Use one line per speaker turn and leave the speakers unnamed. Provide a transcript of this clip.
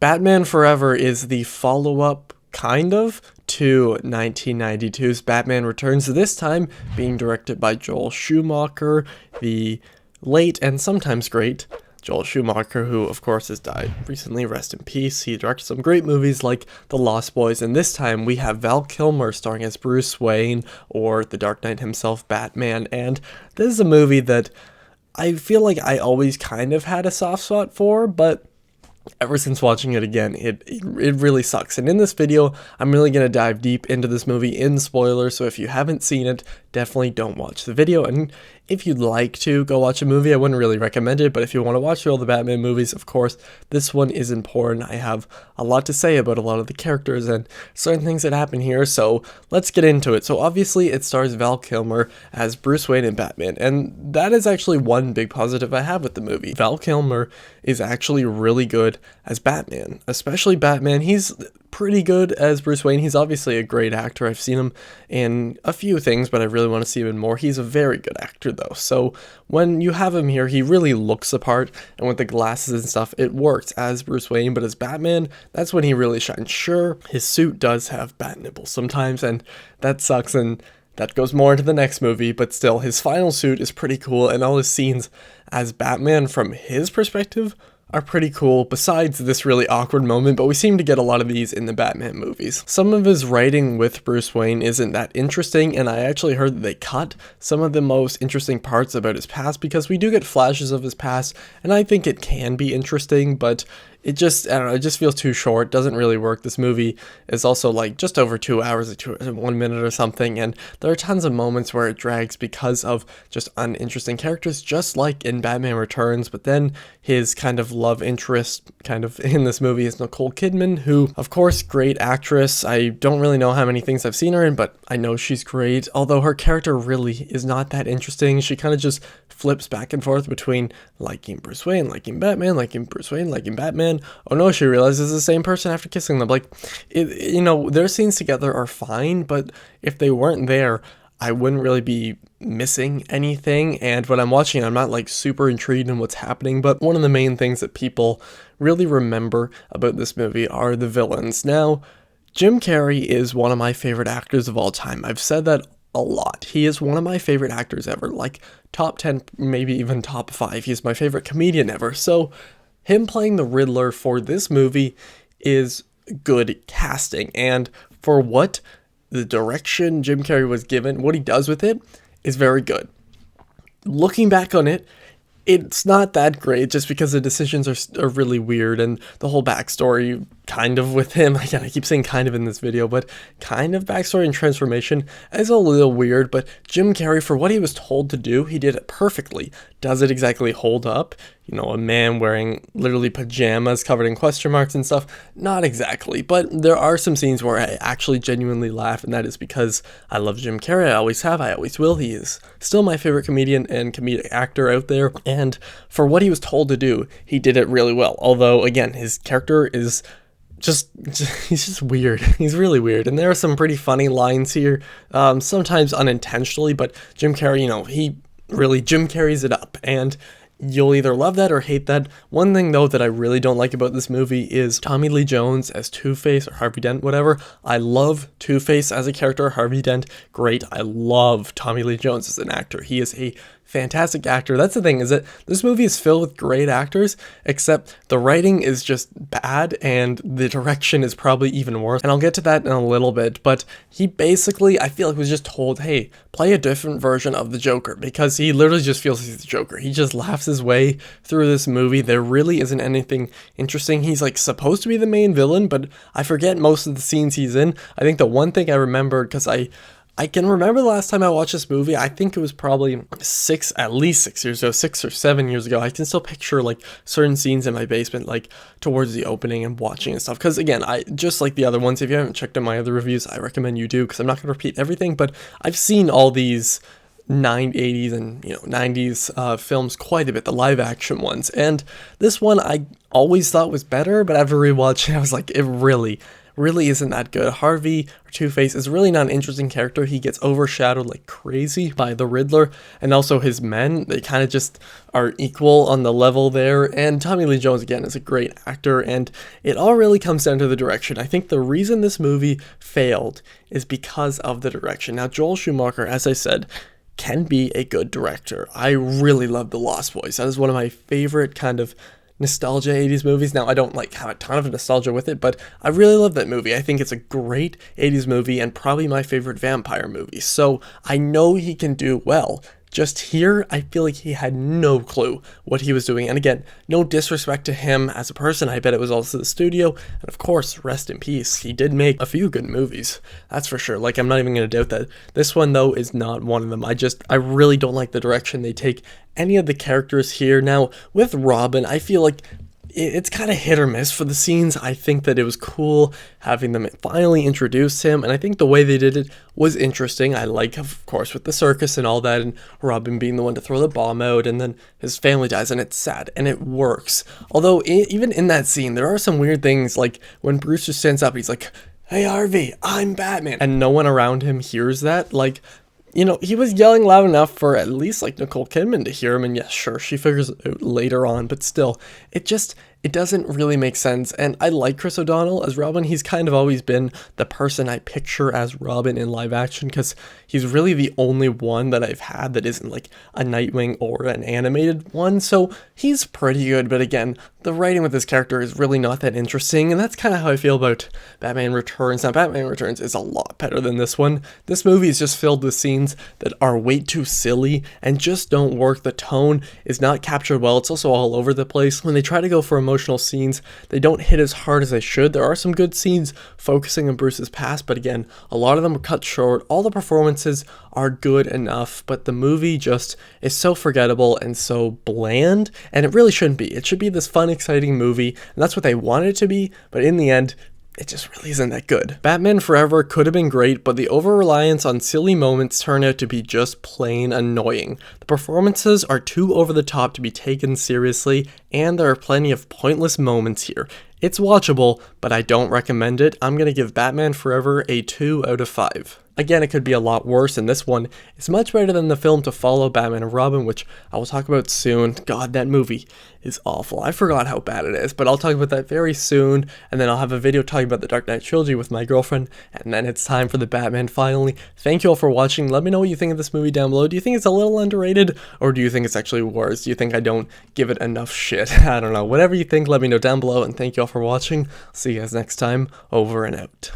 Batman Forever is the follow-up, kind of, to 1992's Batman Returns, this time being directed by Joel Schumacher, the late and sometimes great Joel Schumacher, who of course has died recently, rest in peace. He directed some great movies like The Lost Boys, and this time we have Val Kilmer starring as Bruce Wayne, or the Dark Knight himself, Batman, and this is a movie that I feel like I always kind of had a soft spot for, but ever since watching it again, it really sucks. And in this video, I'm really going to dive deep into this movie in spoilers, so if you haven't seen it, definitely don't watch the video. And if you'd like to go watch a movie, I wouldn't really recommend it, but if you want to watch all the Batman movies, of course, this one is important. I have a lot to say about a lot of the characters and certain things that happen here, so let's get into it. So obviously, it stars Val Kilmer as Bruce Wayne and Batman, and that is actually one big positive I have with the movie. Val Kilmer is actually really good as Batman, especially Batman. He's pretty good as Bruce Wayne. He's obviously a great actor. I've seen him in a few things, but I really want to see him in more. He's a very good actor though. So when you have him here, he really looks the part, and with the glasses and stuff, it works as Bruce Wayne, but as Batman, that's when he really shines. Sure, his suit does have bat nipples sometimes, and that sucks, and that goes more into the next movie, but still, his final suit is pretty cool, and all his scenes as Batman from his perspective are pretty cool, besides this really awkward moment, but we seem to get a lot of these in the Batman movies. Some of his writing with Bruce Wayne isn't that interesting, and I actually heard that they cut some of the most interesting parts about his past, because we do get flashes of his past, and I think it can be interesting, but it just, I don't know, it just feels too short, doesn't really work. This movie is also like just over 2 hours, like 2 hours and 1 minute or something, and there are tons of moments where it drags because of just uninteresting characters, just like in Batman Returns. But then his kind of love interest kind of in this movie is Nicole Kidman, who, of course, great actress. I don't really know how many things I've seen her in, but I know she's great, although her character really is not that interesting. She kind of just flips back and forth between liking Bruce Wayne, liking Batman, liking Bruce Wayne, liking Batman. Oh no, she realizes it's the same person after kissing them. Like, you know, their scenes together are fine, but if they weren't there, I wouldn't really be missing anything. And when I'm watching, I'm not like super intrigued in what's happening, but one of the main things that people really remember about this movie are the villains. Now, Jim Carrey is one of my favorite actors of all time. I've said that a lot. He is one of my favorite actors ever, like top 10, maybe even top 5. He's my favorite comedian ever. So him playing the Riddler for this movie is good casting, and for what the direction Jim Carrey was given, what he does with it is very good. Looking back on it, it's not that great just because the decisions are really weird, and the whole backstory kind of with him, again, I keep saying kind of in this video, but kind of backstory and transformation is a little weird, but Jim Carrey, for what he was told to do, he did it perfectly. Does it exactly hold up? You know, a man wearing literally pajamas covered in question marks and stuff? Not exactly, but there are some scenes where I actually genuinely laugh, and that is because I love Jim Carrey. I always have, I always will. He is still my favorite comedian and comedic actor out there, and for what he was told to do, he did it really well. Although, again, his character is he's just weird. He's really weird, and there are some pretty funny lines here, sometimes unintentionally, but Jim Carrey, you know, he really Jim Carreys it up, and you'll either love that or hate that. One thing, though, that I really don't like about this movie is Tommy Lee Jones as Two-Face, or Harvey Dent, whatever. I love Two-Face as a character, Harvey Dent, great. I love Tommy Lee Jones as an actor. He is a fantastic actor. That's the thing, is that this movie is filled with great actors, except the writing is just bad and the direction is probably even worse, and I'll get to that in a little bit. But he basically, I feel like, was just told, hey, play a different version of the Joker, because he literally just feels he's the Joker. He just laughs his way through this movie. There really isn't anything interesting. He's like supposed to be the main villain, but I forget most of the scenes he's in. I think the one thing I remembered, because I can remember the last time I watched this movie, I think it was probably at least 6 years ago, 6 or 7 years ago. I can still picture like certain scenes in my basement, like towards the opening and watching and stuff. Because again, I just like the other ones, if you haven't checked out my other reviews, I recommend you do, because I'm not going to repeat everything, but I've seen all these 80s and 90s films quite a bit, the live action ones, and this one I always thought was better, but after rewatching, I was like, it really really isn't that good. Harvey, or Two-Face, is really not an interesting character. He gets overshadowed like crazy by the Riddler, and also his men. They kind of just are equal on the level there, and Tommy Lee Jones, again, is a great actor, and it all really comes down to the direction. I think the reason this movie failed is because of the direction. Now, Joel Schumacher, as I said, can be a good director. I really love The Lost Boys. That is one of my favorite kind of nostalgia 80s movies. Now, I don't like have a ton of nostalgia with it, but I really love that movie. I think it's a great 80s movie and probably my favorite vampire movie. So I know he can do well. Just here, I feel like he had no clue what he was doing. And again, no disrespect to him as a person. I bet it was also the studio. And of course, rest in peace. He did make a few good movies. That's for sure. Like, I'm not even going to doubt that. This one, though, is not one of them. I really don't like the direction they take any of the characters here. Now, with Robin, I feel like it's kind of hit or miss for the scenes. I think that it was cool having them finally introduce him, and I think the way they did it was interesting. I like, of course, with the circus and all that, and Robin being the one to throw the bomb out, and then his family dies, and it's sad, and it works. Although, even in that scene, there are some weird things, like when Bruce just stands up, he's like, "Hey, Harvey, I'm Batman," and no one around him hears that. Like, you know, he was yelling loud enough for at least like Nicole Kidman to hear him, and yes, sure, she figures it out later on, but still, it doesn't really make sense. And I like Chris O'Donnell as Robin. He's kind of always been the person I picture as Robin in live action, because he's really the only one that I've had that isn't like a Nightwing or an animated one, so he's pretty good. But again, the writing with this character is really not that interesting, and that's kind of how I feel about Batman Returns. Now, Batman Returns is a lot better than this one. This movie is just filled with scenes that are way too silly and just don't work. The tone is not captured well. It's also all over the place. When they try to go for emotional scenes, they don't hit as hard as they should. There are some good scenes focusing on Bruce's past, but again, a lot of them are cut short. All the performances are good enough, but the movie just is so forgettable and so bland, and it really shouldn't be. It should be this fun, exciting movie, and that's what they wanted it to be, but in the end, it just really isn't that good. Batman Forever could have been great, but the over-reliance on silly moments turned out to be just plain annoying. The performances are too over the top to be taken seriously, and there are plenty of pointless moments here. It's watchable, but I don't recommend it. I'm gonna give Batman Forever a 2 out of 5. Again, it could be a lot worse, and this one is much better than the film to follow, Batman and Robin, which I will talk about soon. God, that movie is awful. I forgot how bad it is, but I'll talk about that very soon, and then I'll have a video talking about the Dark Knight trilogy with my girlfriend, and then it's time for the Batman finally. Thank you all for watching. Let me know what you think of this movie down below. Do you think it's a little underrated, or do you think it's actually worse? Do you think I don't give it enough shit? I don't know. Whatever you think, let me know down below, and thank you all for watching. See you guys next time. Over and out.